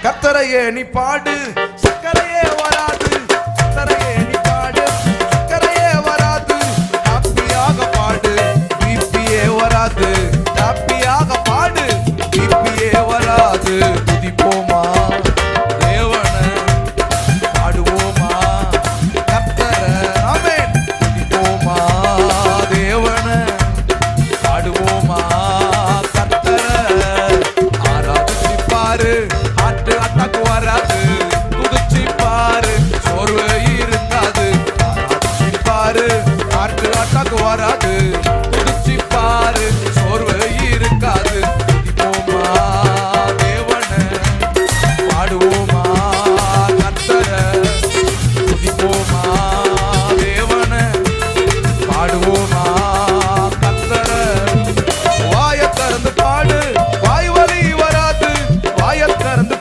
கர்த்தரையே நீ பாடு, சக்கரையே வராது. கர்த்தரையே நீ பாடு, சக்கரையே வராது. ஹாப்பியாக பாடு, பிபியே வராது. ஹாப்பியாக பாடு, பிபியே வராது. துதிப்போமா தேவனை, பாடுவோமா கர்த்தரை. ஆமென். துதிப்போமா தேவனை, பாடுவோமா கர்த்தரை. ஆராதிப்பாரு, ஹார்ட் அட்டாக் வராது.